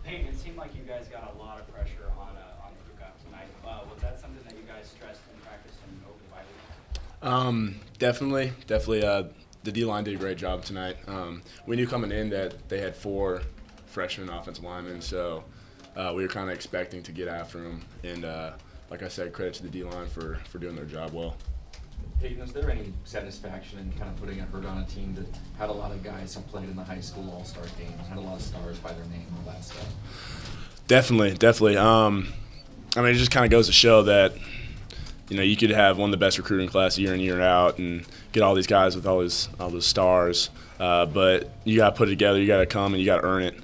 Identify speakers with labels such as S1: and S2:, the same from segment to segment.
S1: Peyton, it seemed like you guys got a lot of pressure on the cookout tonight. Was that something that you guys stressed in practice and over the bye week?
S2: Definitely. The D-line did a great job tonight. We knew coming in that they had 4 freshman offensive linemen, so we were kind of expecting to get after them. And like I said, credit to the D-line for doing their job well.
S3: Peyton, is there any satisfaction in kind of putting a hurt on a team that had a lot of guys who played in the high school all-star games, had a lot of stars by their name and all that stuff?
S2: Definitely. I mean, it just kind of goes to show that, you could have one of the best recruiting classes year in, year out and get all these guys with all those stars. But you got to put it together. You got to come and you got to earn it.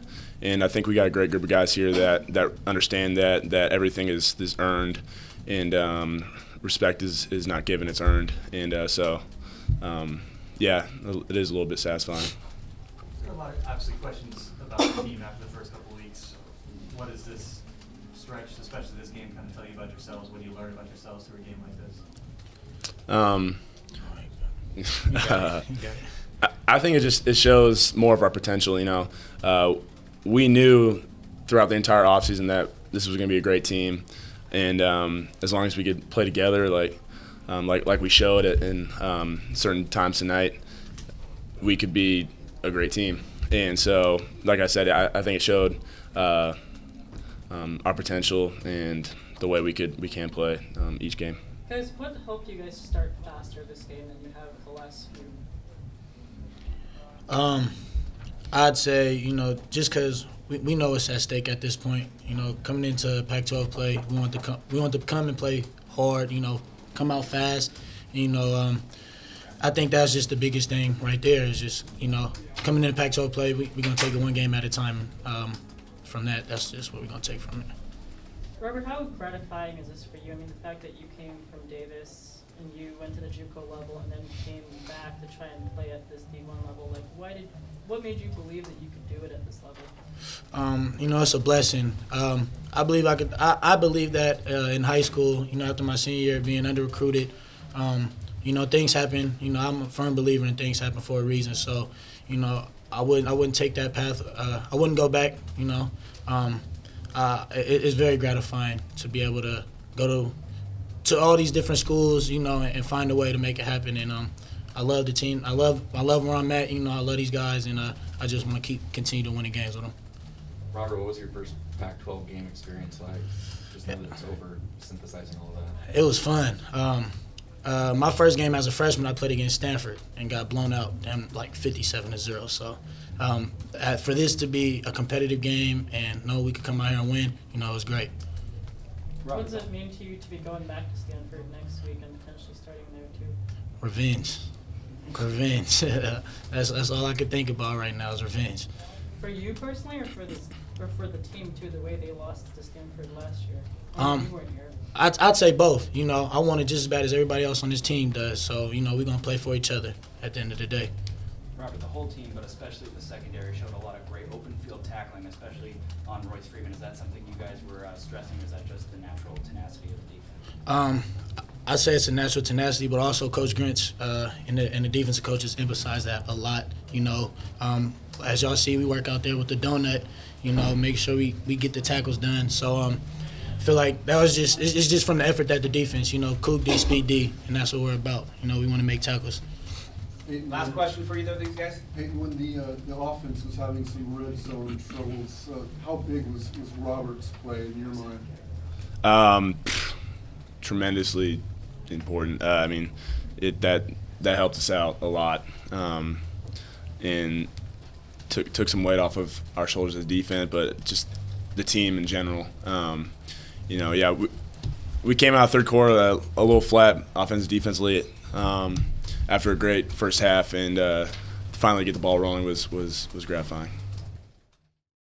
S2: And I think we got a great group of guys here that understand that everything is earned, and respect is not given, it's earned. And yeah, it is a little bit satisfying.
S4: There are a lot of, obviously, questions about the team after the first couple of weeks. What does this stretch, especially this game, kind of tell you about yourselves? What do you learn about yourselves through a game like this?
S2: I think it shows more of our potential. We knew throughout the entire offseason that this was going to be a great team, and as long as we could play together, like we showed it in certain times tonight, we could be a great team. And so, like I said, I think it showed our potential and the way we can play each game.
S5: Guys, what helped you guys start faster this game than you have the last few?
S6: I'd say, just because we know it's at stake at this point. Coming into Pac-12 play, we want to come and play hard. Come out fast. I think that's just the biggest thing right there. Is just coming into Pac-12 play, we're gonna take it one game at a time. From that, that's just what we're gonna take from it.
S5: Robert, how gratifying is this for you? I mean, the fact that you came from Davis and you went to the JUCO level and then came back to try and play at this D1 level. Like, what made you believe that you could do it at this level?
S6: It's a blessing. I believe I believe that in high school, after my senior year being under recruited, things happen. I'm a firm believer in things happen for a reason. So, I wouldn't take that path. I wouldn't go back. It's very gratifying to be able to go to all these different schools, and find a way to make it happen. And I love the team. I love where I'm at. I love these guys, and I just want to continue to winning games with them.
S3: Robert, what was your first Pac-12 game experience like? Just now that it's over, synthesizing all of that.
S6: It was fun. My first game as a freshman, I played against Stanford and got blown out, like 57-0. So for this to be a competitive game and know we could come out here and win, it was great.
S5: What does it mean to you to be going back to Stanford next week and potentially starting there too?
S6: Revenge. That's all I could think about right now is revenge.
S5: For you personally, or for the team too? The way they lost to Stanford last year. You weren't here.
S6: I'd say both. I want it just as bad as everybody else on this team does. So we're gonna play for each other at the end of the day.
S1: Robert, the whole team, but especially the secondary, showed a lot of great open field tackling, especially on Royce Freeman. Is that something you guys were stressing? Is that just the natural tenacity of the defense?
S6: I'd say it's a natural tenacity, but also Coach Grinch and the defensive coaches emphasize that a lot. As y'all see, we work out there with the donut. Make sure we get the tackles done. So I feel like that was it's just from the effort that the defense, Cook D, Speed D, and that's what we're about. We want to make tackles.
S7: Last question for either of these guys.
S8: Peyton, when the offense was having some red zone troubles, how big was Robert's play in your mind?
S2: Tremendously important. I mean, that helped us out a lot, and took some weight off of our shoulders as defense, but just the team in general. We came out third quarter a little flat offensive defensively after a great first half, and to finally get the ball rolling was gratifying.